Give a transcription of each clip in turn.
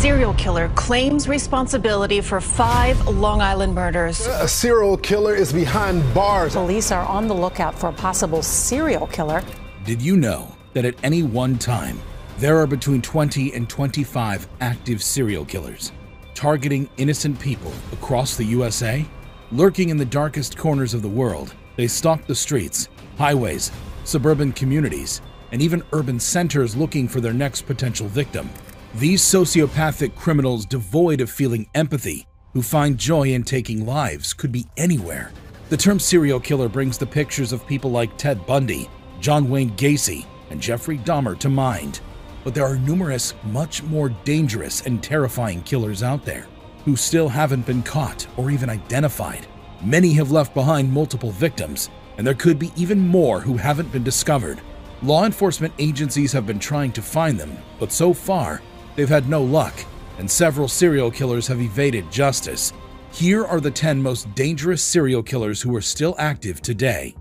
serial killer claims responsibility for 5 Long Island murders. A serial killer is behind bars. Police are on the lookout for a possible serial killer. Did you know that at any one time, there are between 20 and 25 active serial killers targeting innocent people across the USA? Lurking in the darkest corners of the world, they stalk the streets, highways, suburban communities, and even urban centers looking for their next potential victim. These sociopathic criminals devoid of feeling empathy, who find joy in taking lives, could be anywhere. The term serial killer brings the pictures of people like Ted Bundy, John Wayne Gacy, and Jeffrey Dahmer to mind. But there are numerous, much more dangerous and terrifying killers out there who still haven't been caught or even identified. Many have left behind multiple victims, and there could be even more who haven't been discovered. Law enforcement agencies have been trying to find them, but so far, they've had no luck, and several serial killers have evaded justice. Here are the 10 most dangerous serial killers who are still active today.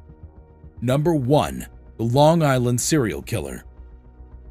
Number 1. The Long Island Serial Killer.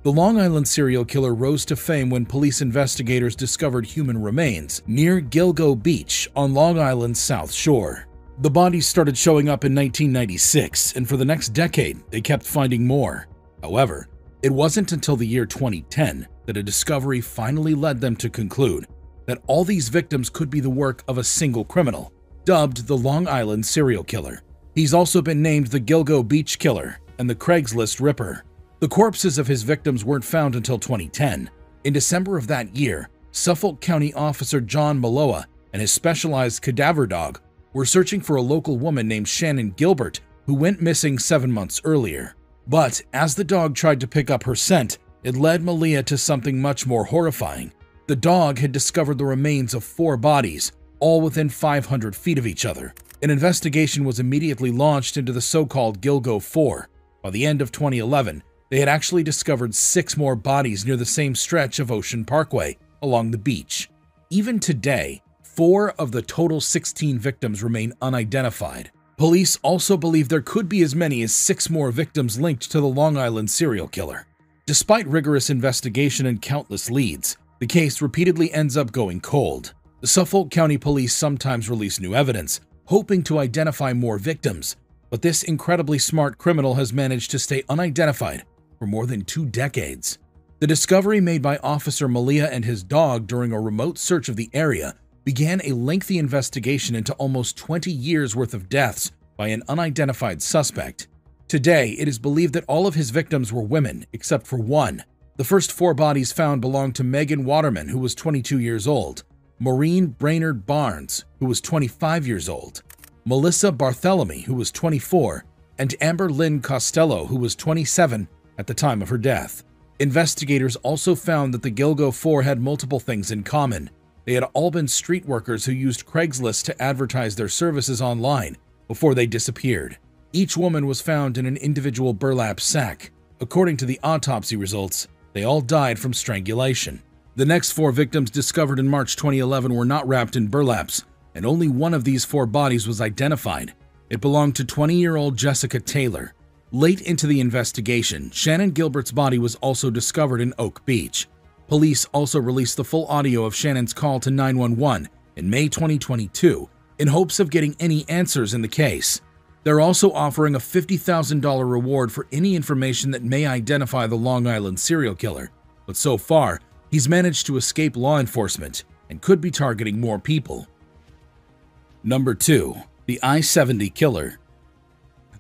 The Long Island serial killer rose to fame when police investigators discovered human remains near Gilgo Beach on Long Island's South Shore. The bodies started showing up in 1996, and for the next decade, they kept finding more. However, it wasn't until the year 2010 that a discovery finally led them to conclude that all these victims could be the work of a single criminal, dubbed the Long Island Serial Killer. He's also been named the Gilgo Beach Killer and the Craigslist Ripper. The corpses of his victims weren't found until 2010. In December of that year, Suffolk County Officer John Maloa and his specialized cadaver dog were searching for a local woman named Shannon Gilbert, who went missing 7 months earlier. But as the dog tried to pick up her scent, it led Malia to something much more horrifying. The dog had discovered the remains of 4 bodies, all within 500 feet of each other. An investigation was immediately launched into the so-called Gilgo 4. By the end of 2011, they had actually discovered 6 more bodies near the same stretch of Ocean Parkway along the beach. Even today, 4 of the total 16 victims remain unidentified. Police also believe there could be as many as 6 more victims linked to the Long Island serial killer. Despite rigorous investigation and countless leads, the case repeatedly ends up going cold. The Suffolk County Police sometimes release new evidence, hoping to identify more victims, but this incredibly smart criminal has managed to stay unidentified for more than 2 decades. The discovery made by Officer Malia and his dog during a remote search of the area began a lengthy investigation into almost 20 years' worth of deaths by an unidentified suspect. Today, it is believed that all of his victims were women, except for one. The first 4 bodies found belonged to Megan Waterman, who was 22 years old, Maureen Brainerd Barnes, who was 25 years old, Melissa Bartholomew, who was 24, and Amber Lynn Costello, who was 27 at the time of her death. Investigators also found that the Gilgo 4 had multiple things in common. They had all been street workers who used Craigslist to advertise their services online before they disappeared. Each woman was found in an individual burlap sack. According to the autopsy results, they all died from strangulation. The next 4 victims discovered in March 2011 were not wrapped in burlaps, and only one of these 4 bodies was identified. It belonged to 20-year-old Jessica Taylor. Late into the investigation, Shannon Gilbert's body was also discovered in Oak Beach. Police also released the full audio of Shannon's call to 911 in May 2022 in hopes of getting any answers in the case. They're also offering a $50,000 reward for any information that may identify the Long Island serial killer, but so far, he's managed to escape law enforcement and could be targeting more people. Number 2. The I-70 Killer.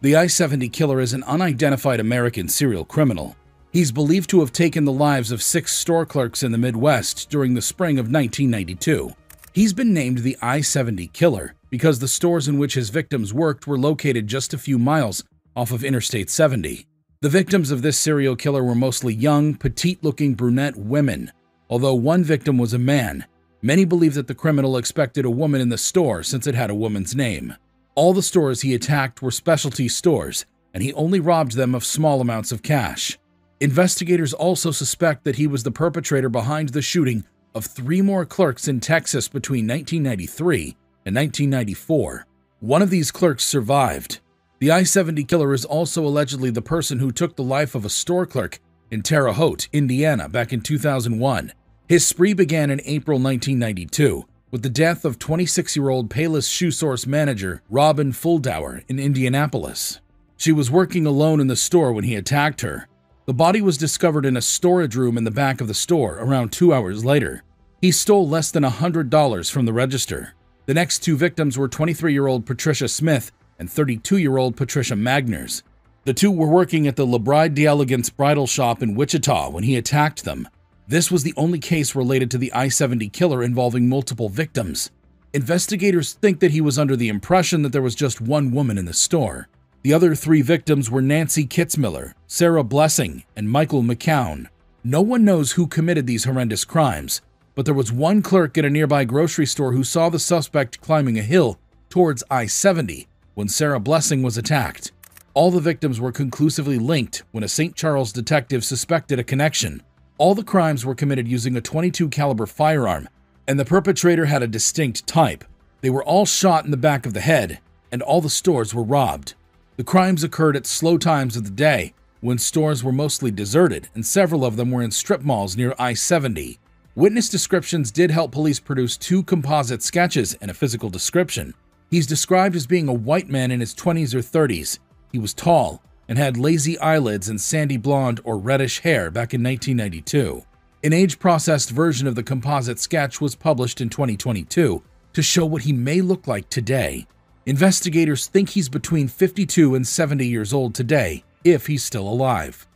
The I-70 Killer is an unidentified American serial criminal. He's believed to have taken the lives of 6 store clerks in the Midwest during the spring of 1992. He's been named the I-70 Killer because the stores in which his victims worked were located just a few miles off of Interstate 70. The victims of this serial killer were mostly young, petite-looking brunette women. Although one victim was a man, many believe that the criminal expected a woman in the store since it had a woman's name. All the stores he attacked were specialty stores, and he only robbed them of small amounts of cash. Investigators also suspect that he was the perpetrator behind the shooting of 3 more clerks in Texas between 1993 and 1994. One of these clerks survived. The I-70 Killer is also allegedly the person who took the life of a store clerk in Terre Haute, Indiana, back in 2001. His spree began in April 1992 with the death of 26-year-old Payless Shoe Source manager Robin Fuldauer in Indianapolis. She was working alone in the store when he attacked her. The body was discovered in a storage room in the back of the store around 2 hours later. He stole less than $100 from the register. The next two victims were 23-year-old Patricia Smith and 32-year-old Patricia Magners. The two were working at the La Bride d'Elegance bridal shop in Wichita when he attacked them. This was the only case related to the I-70 killer involving multiple victims. Investigators think that he was under the impression that there was just one woman in the store. The other three victims were Nancy Kitzmiller, Sarah Blessing, and Michael McCown. No one knows who committed these horrendous crimes, but there was one clerk at a nearby grocery store who saw the suspect climbing a hill towards I-70 when Sarah Blessing was attacked. All the victims were conclusively linked when a St. Charles detective suspected a connection. All the crimes were committed using a .22 caliber firearm, and the perpetrator had a distinct type. They were all shot in the back of the head, and all the stores were robbed. The crimes occurred at slow times of the day, when stores were mostly deserted, and several of them were in strip malls near I-70. Witness descriptions did help police produce two composite sketches and a physical description. He's described as being a white man in his 20s or 30s. He was tall and had lazy eyelids and sandy blonde or reddish hair back in 1992. An age-processed version of the composite sketch was published in 2022 to show what he may look like today. Investigators think he's between 52 and 70 years old today, if he's still alive.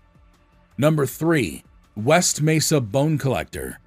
Number 3. West Mesa Bone Collector.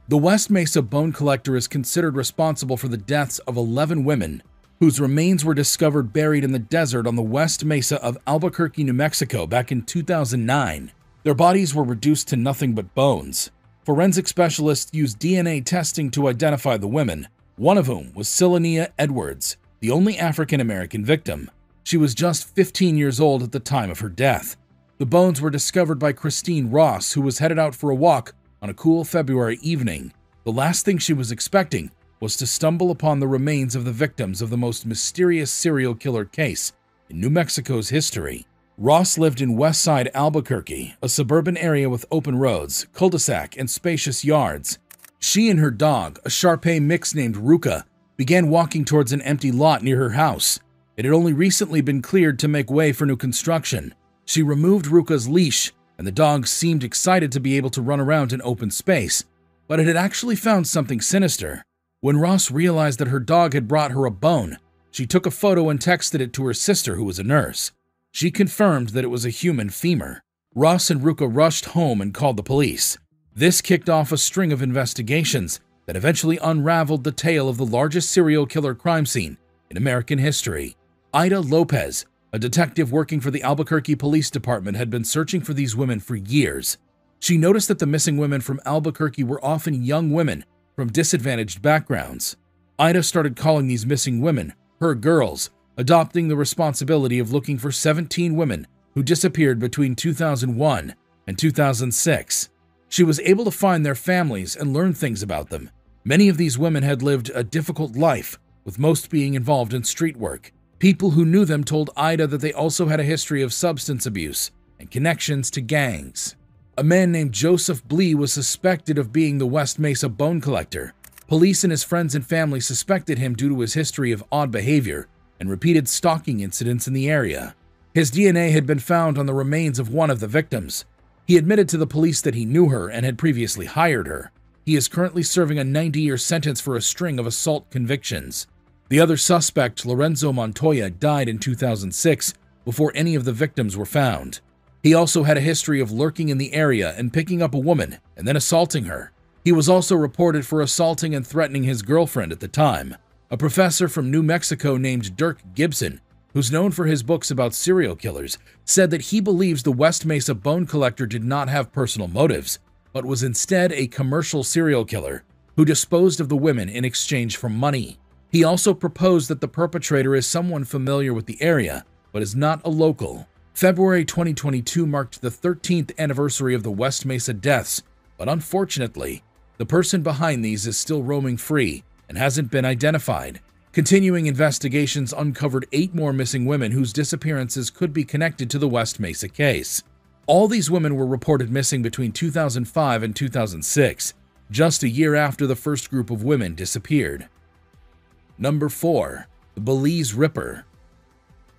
The West Mesa Bone Collector is considered responsible for the deaths of 11 women whose remains were discovered buried in the desert on the West Mesa of Albuquerque, New Mexico back in 2009. Their bodies were reduced to nothing but bones. Forensic specialists used DNA testing to identify the women, one of whom was Sylania Edwards, the only African-American victim. She was just 15 years old at the time of her death. The bones were discovered by Christine Ross, who was headed out for a walk on a cool February evening. The last thing she was expecting was to stumble upon the remains of the victims of the most mysterious serial killer case in New Mexico's history. Ross lived in Westside Albuquerque, a suburban area with open roads, cul-de-sac, and spacious yards. She and her dog, a Shar-Pei mix named Ruka, began walking towards an empty lot near her house. It had only recently been cleared to make way for new construction. She removed Ruka's leash, and the dog seemed excited to be able to run around in open space, but it had actually found something sinister. When Ross realized that her dog had brought her a bone, she took a photo and texted it to her sister, who was a nurse. She confirmed that it was a human femur. Ross and Ruka rushed home and called the police. This kicked off a string of investigations that eventually unraveled the tale of the largest serial killer crime scene in American history. Ida Lopez, a detective working for the Albuquerque Police Department, had been searching for these women for years. She noticed that the missing women from Albuquerque were often young women from disadvantaged backgrounds. Ida started calling these missing women her girls, adopting the responsibility of looking for 17 women who disappeared between 2001 and 2006. She was able to find their families and learn things about them. Many of these women had lived a difficult life, with most being involved in street work. People who knew them told Ida that they also had a history of substance abuse and connections to gangs. A man named Joseph Blee was suspected of being the West Mesa Bone Collector. Police and his friends and family suspected him due to his history of odd behavior and repeated stalking incidents in the area. His DNA had been found on the remains of one of the victims. He admitted to the police that he knew her and had previously hired her. He is currently serving a 90-year sentence for a string of assault convictions. The other suspect, Lorenzo Montoya, died in 2006 before any of the victims were found. He also had a history of lurking in the area and picking up a woman and then assaulting her. He was also reported for assaulting and threatening his girlfriend at the time. A professor from New Mexico named Dirk Gibson, who's known for his books about serial killers, said that he believes the West Mesa Bone Collector did not have personal motives, but was instead a commercial serial killer who disposed of the women in exchange for money. He also proposed that the perpetrator is someone familiar with the area, but is not a local. February 2022 marked the 13th anniversary of the West Mesa deaths, but unfortunately, the person behind these is still roaming free and hasn't been identified. Continuing investigations uncovered 8 more missing women whose disappearances could be connected to the West Mesa case. All these women were reported missing between 2005 and 2006. just a year after the first group of women disappeared. Number 4. The Belize Ripper.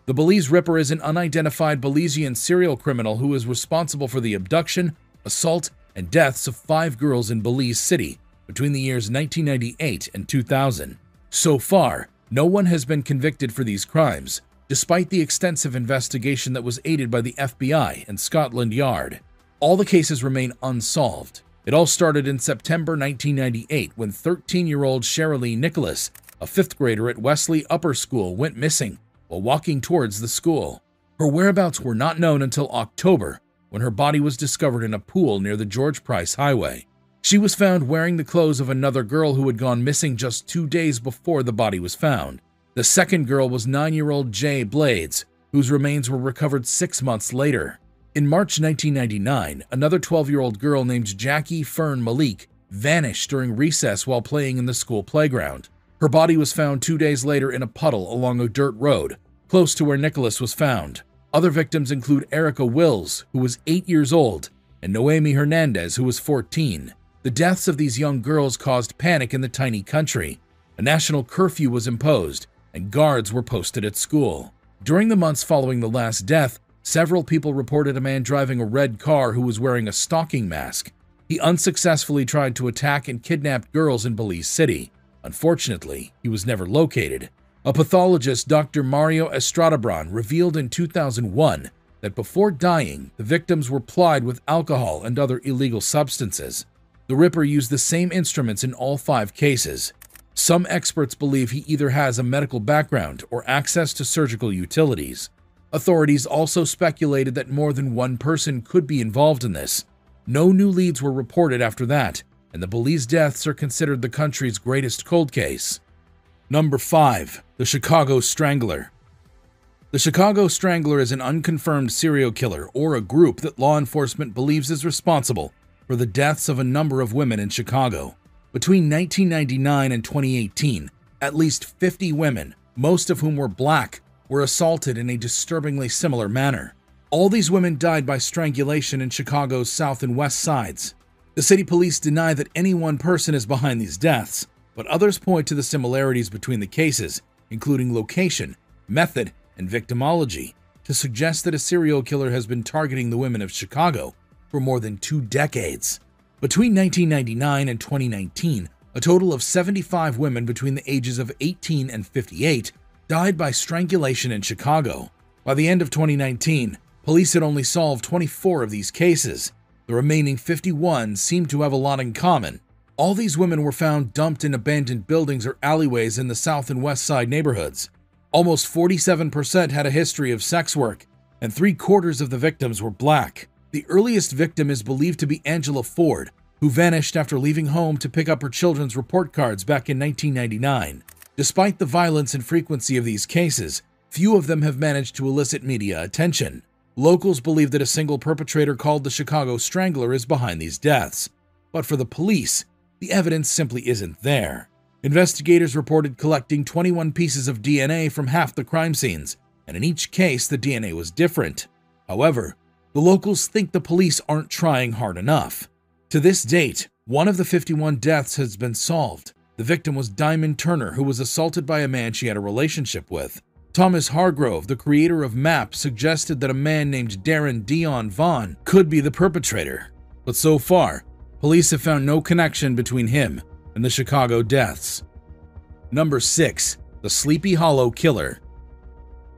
The Belize Ripper is an unidentified Belizean serial criminal who is responsible for the abduction, assault, and deaths of 5 girls in Belize City between the years 1998 and 2000. So far, no one has been convicted for these crimes, despite the extensive investigation that was aided by the FBI and Scotland Yard. All the cases remain unsolved. It all started in September 1998 when 13-year-old Sherilee Nicholas, a 5th grader at Wesley Upper School, went missing while walking towards the school. Her whereabouts were not known until October, when her body was discovered in a pool near the George Price Highway. She was found wearing the clothes of another girl who had gone missing just 2 days before the body was found. The second girl was 9-year-old Jay Blades, whose remains were recovered 6 months later. In March 1999, another 12-year-old girl named Jackie Fern Malik vanished during recess while playing in the school playground. Her body was found 2 days later in a puddle along a dirt road, close to where Nicholas was found. Other victims include Erica Wills, who was 8 years old, and Noemi Hernandez, who was 14. The deaths of these young girls caused panic in the tiny country. A national curfew was imposed, and guards were posted at school. During the months following the last death, several people reported a man driving a red car who was wearing a stalking mask. He unsuccessfully tried to attack and kidnap girls in Belize City. Unfortunately, he was never located. A pathologist, Dr. Mario Estradabran, revealed in 2001 that before dying, the victims were plied with alcohol and other illegal substances. The Ripper used the same instruments in all 5 cases. Some experts believe he either has a medical background or access to surgical utilities. Authorities also speculated that more than one person could be involved in this. No new leads were reported after that, and the Belize deaths are considered the country's greatest cold case. Number 5. The Chicago Strangler. The Chicago Strangler is an unconfirmed serial killer or a group that law enforcement believes is responsible for the deaths of a number of women in Chicago. Between 1999 and 2018, at least 50 women, most of whom were black, were assaulted in a disturbingly similar manner. All these women died by strangulation in Chicago's south and west sides. The city police deny that any one person is behind these deaths, but others point to the similarities between the cases, including location, method, and victimology, to suggest that a serial killer has been targeting the women of Chicago for more than 2 decades. Between 1999 and 2019, a total of 75 women between the ages of 18 and 58 died by strangulation in Chicago. By the end of 2019, police had only solved 24 of these cases. The remaining 51 seemed to have a lot in common. All these women were found dumped in abandoned buildings or alleyways in the South and West Side neighborhoods. Almost 47% had a history of sex work, and 3/4 of the victims were black. The earliest victim is believed to be Angela Ford, who vanished after leaving home to pick up her children's report cards back in 1999. Despite the violence and frequency of these cases, few of them have managed to elicit media attention. Locals believe that a single perpetrator called the Chicago Strangler is behind these deaths. But for the police, the evidence simply isn't there. Investigators reported collecting 21 pieces of DNA from half the crime scenes, and in each case the DNA was different. However, the locals think the police aren't trying hard enough. To this date, one of the 51 deaths has been solved. The victim was Diamond Turner, who was assaulted by a man she had a relationship with. Thomas Hargrove, the creator of MAP, suggested that a man named Darren Dion Vaughn could be the perpetrator. But so far, police have found no connection between him and the Chicago deaths. Number 6. The Sleepy Hollow Killer.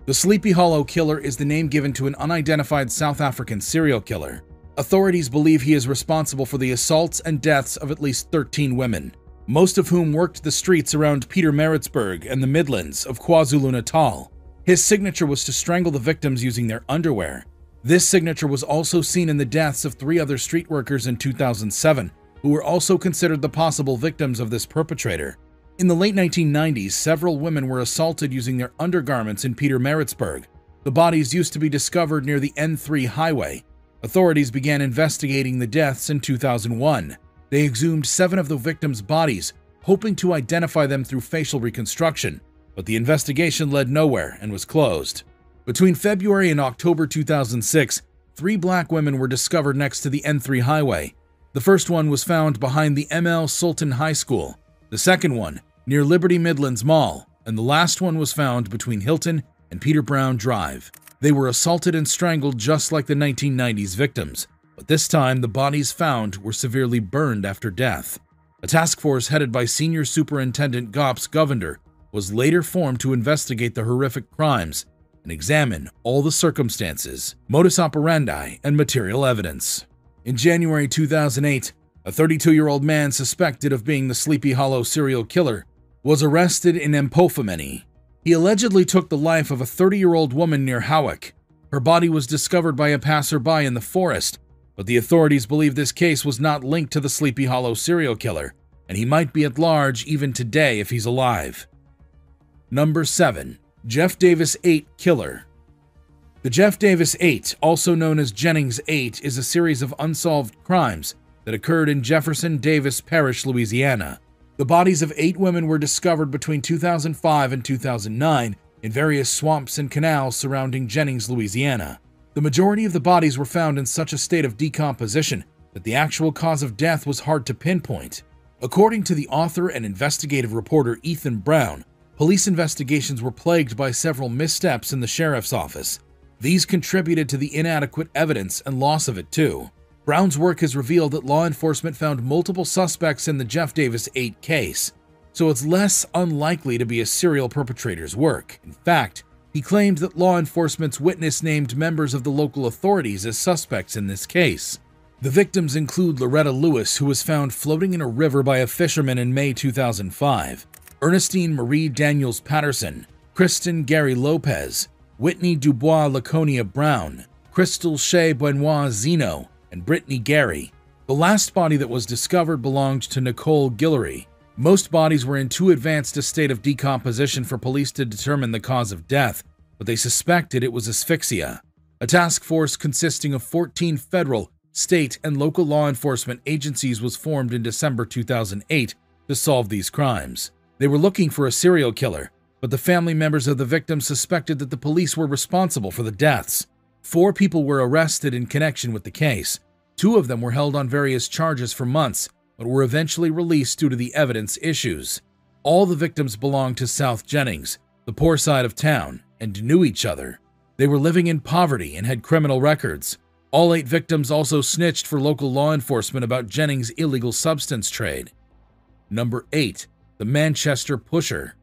The Sleepy Hollow Killer is the name given to an unidentified South African serial killer. Authorities believe he is responsible for the assaults and deaths of at least 13 women, most of whom worked the streets around Pietermaritzburg and the Midlands of KwaZulu-Natal. His signature was to strangle the victims using their underwear. This signature was also seen in the deaths of 3 other street workers in 2007, who were also considered the possible victims of this perpetrator. In the late 1990s, several women were assaulted using their undergarments in Pietermaritzburg. The bodies used to be discovered near the N3 highway. Authorities began investigating the deaths in 2001. They exhumed 7 of the victims' bodies, hoping to identify them through facial reconstruction, but the investigation led nowhere and was closed. Between February and October 2006, 3 black women were discovered next to the N3 highway. The first one was found behind the ML Sultan High School, the second one near Liberty Midlands Mall, and the last one was found between Hilton and Peter Brown Drive. They were assaulted and strangled just like the 1990s victims, but this time the bodies found were severely burned after death. A task force headed by Senior Superintendent Gops Govender was later formed to investigate the horrific crimes and examine all the circumstances, modus operandi, and material evidence. In January 2008, a 32-year-old man suspected of being the Sleepy Hollow serial killer was arrested in Empofameni. He allegedly took the life of a 30-year-old woman near Hawick. Her body was discovered by a passerby in the forest, but the authorities believe this case was not linked to the Sleepy Hollow serial killer, and he might be at large even today if he's alive. Number 7. Jeff Davis 8 Killer. The Jeff Davis 8, also known as Jennings 8, is a series of unsolved crimes that occurred in Jefferson Davis Parish, Louisiana. The bodies of 8 women were discovered between 2005 and 2009 in various swamps and canals surrounding Jennings, Louisiana. The majority of the bodies were found in such a state of decomposition that the actual cause of death was hard to pinpoint. According to the author and investigative reporter Ethan Brown, police investigations were plagued by several missteps in the sheriff's office. These contributed to the inadequate evidence and loss of it too. Brown's work has revealed that law enforcement found multiple suspects in the Jeff Davis 8 case, so it's less unlikely to be a serial perpetrator's work. In fact, he claimed that law enforcement's witness named members of the local authorities as suspects in this case. The victims include Loretta Lewis, who was found floating in a river by a fisherman in May 2005, Ernestine Marie Daniels Patterson, Kristen Gary Lopez, Whitney Dubois Laconia Brown, Crystal Shea Benoit Zeno, and Brittany Gary. The last body that was discovered belonged to Nicole Guillory. Most bodies were in too advanced a state of decomposition for police to determine the cause of death, but they suspected it was asphyxia. A task force consisting of 14 federal, state, and local law enforcement agencies was formed in December 2008 to solve these crimes. They were looking for a serial killer, but the family members of the victims suspected that the police were responsible for the deaths. 4 people were arrested in connection with the case. 2 of them were held on various charges for months, but were eventually released due to the evidence issues. All the victims belonged to South Jennings, the poor side of town, and knew each other. They were living in poverty and had criminal records. All 8 victims also snitched for local law enforcement about Jennings' illegal substance trade. Number 8. The Manchester Pusher.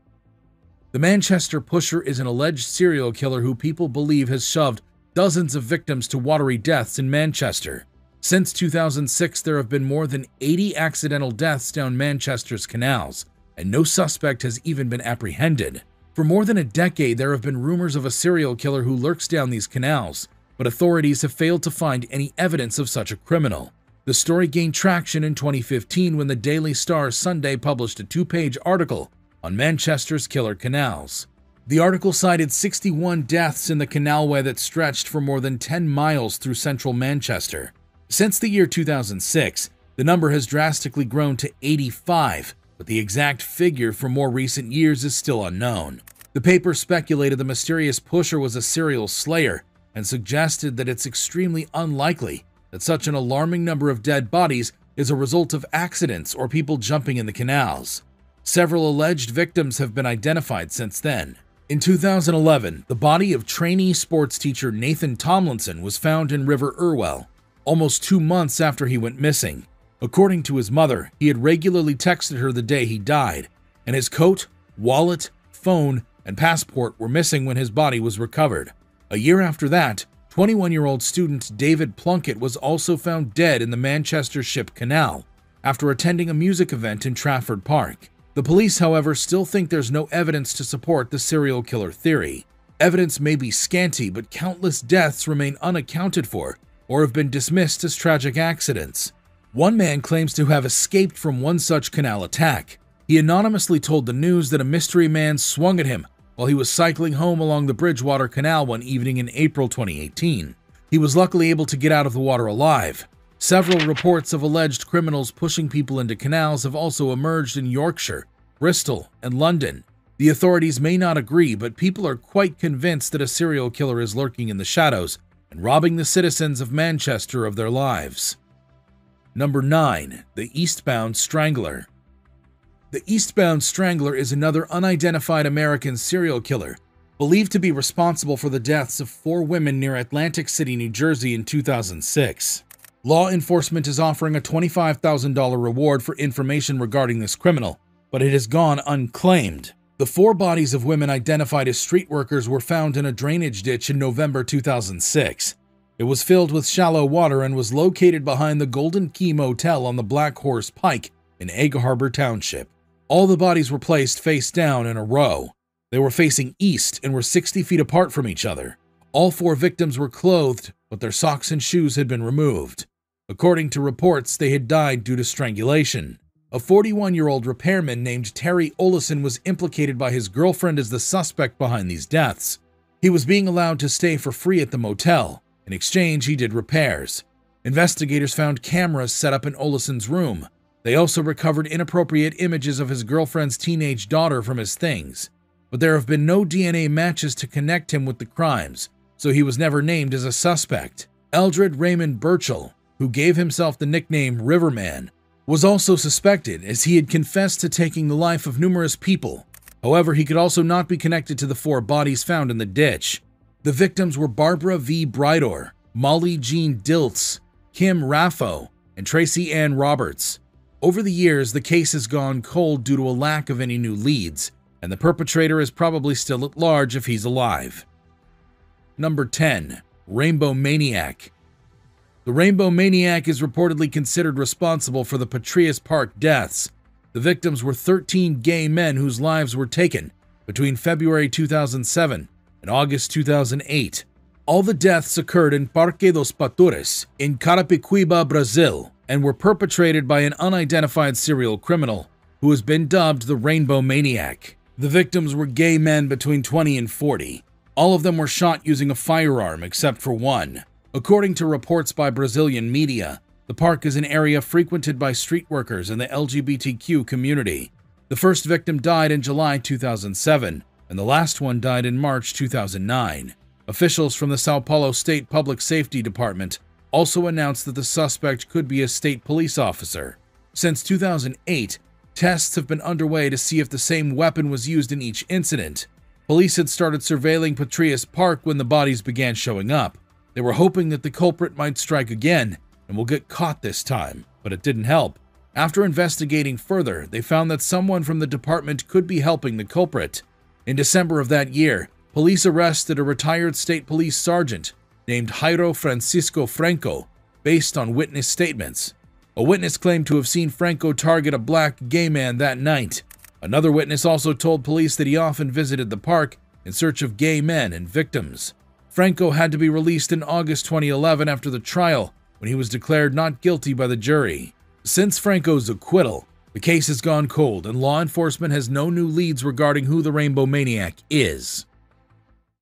The Manchester Pusher is an alleged serial killer who people believe has shoved dozens of victims to watery deaths in Manchester. Since 2006, there have been more than 80 accidental deaths down Manchester's canals, and no suspect has even been apprehended. For more than a decade, there have been rumors of a serial killer who lurks down these canals, but authorities have failed to find any evidence of such a criminal. The story gained traction in 2015 when the Daily Star Sunday published a 2-page article on Manchester's killer canals. The article cited 61 deaths in the canalway that stretched for more than 10 miles through central Manchester. Since the year 2006, the number has drastically grown to 85, but the exact figure for more recent years is still unknown. The paper speculated the mysterious pusher was a serial slayer and suggested that it's extremely unlikely that such an alarming number of dead bodies is a result of accidents or people jumping in the canals. Several alleged victims have been identified since then. In 2011, the body of trainee sports teacher Nathan Tomlinson was found in River Irwell, almost 2 months after he went missing. According to his mother, he had regularly texted her the day he died, and his coat, wallet, phone, and passport were missing when his body was recovered. A year after that, 21-year-old student David Plunkett was also found dead in the Manchester Ship Canal after attending a music event in Trafford Park. The police, however, still think there's no evidence to support the serial killer theory. Evidence may be scanty, but countless deaths remain unaccounted for or have been dismissed as tragic accidents. One man claims to have escaped from one such canal attack. He anonymously told the news that a mystery man swung at him while he was cycling home along the Bridgewater Canal one evening in April 2018. He was luckily able to get out of the water alive. Several reports of alleged criminals pushing people into canals have also emerged in Yorkshire, Bristol, and London. The authorities may not agree, but people are quite convinced that a serial killer is lurking in the shadows and robbing the citizens of Manchester of their lives. Number 9. The Eastbound Strangler. The Eastbound Strangler is another unidentified American serial killer, believed to be responsible for the deaths of 4 women near Atlantic City, New Jersey in 2006. Law enforcement is offering a $25,000 reward for information regarding this criminal, but it has gone unclaimed. The 4 bodies of women identified as street workers were found in a drainage ditch in November 2006. It was filled with shallow water and was located behind the Golden Key Motel on the Black Horse Pike in Egg Harbor Township. All the bodies were placed face down in a row. They were facing east and were 60 feet apart from each other. All 4 victims were clothed, but their socks and shoes had been removed. According to reports, they had died due to strangulation. A 41-year-old repairman named Terry Olison was implicated by his girlfriend as the suspect behind these deaths. He was being allowed to stay for free at the motel. In exchange, he did repairs. Investigators found cameras set up in Olison's room. They also recovered inappropriate images of his girlfriend's teenage daughter from his things. But there have been no DNA matches to connect him with the crimes, so he was never named as a suspect. Eldred Raymond Burchell, who gave himself the nickname Riverman, was also suspected as he had confessed to taking the life of numerous people. However, he could also not be connected to the 4 bodies found in the ditch. The victims were Barbara V. Bridor, Molly Jean Diltz, Kim Raffo, and Tracy Ann Roberts. Over the years, the case has gone cold due to a lack of any new leads, and the perpetrator is probably still at large if he's alive. Number 10. Rainbow Maniac. The Rainbow Maniac is reportedly considered responsible for the Patrias Park deaths. The victims were 13 gay men whose lives were taken between February 2007 and August 2008. All the deaths occurred in Parque dos Patores in Carapicuíba, Brazil, and were perpetrated by an unidentified serial criminal who has been dubbed the Rainbow Maniac. The victims were gay men between 20 and 40. All of them were shot using a firearm except for one. According to reports by Brazilian media, the park is an area frequented by street workers and the LGBTQ community. The first victim died in July 2007, and the last one died in March 2009. Officials from the Sao Paulo State Public Safety Department also announced that the suspect could be a state police officer. Since 2008, tests have been underway to see if the same weapon was used in each incident. Police had started surveilling Patrias Park when the bodies began showing up. They were hoping that the culprit might strike again and will get caught this time, but it didn't help. After investigating further, they found that someone from the department could be helping the culprit. In December of that year, police arrested a retired state police sergeant named Jairo Francisco Franco based on witness statements. A witness claimed to have seen Franco target a black gay man that night. Another witness also told police that he often visited the park in search of gay men and victims. Franco had to be released in August 2011 after the trial, when he was declared not guilty by the jury. Since Franco's acquittal, the case has gone cold and law enforcement has no new leads regarding who the Rainbow Maniac is.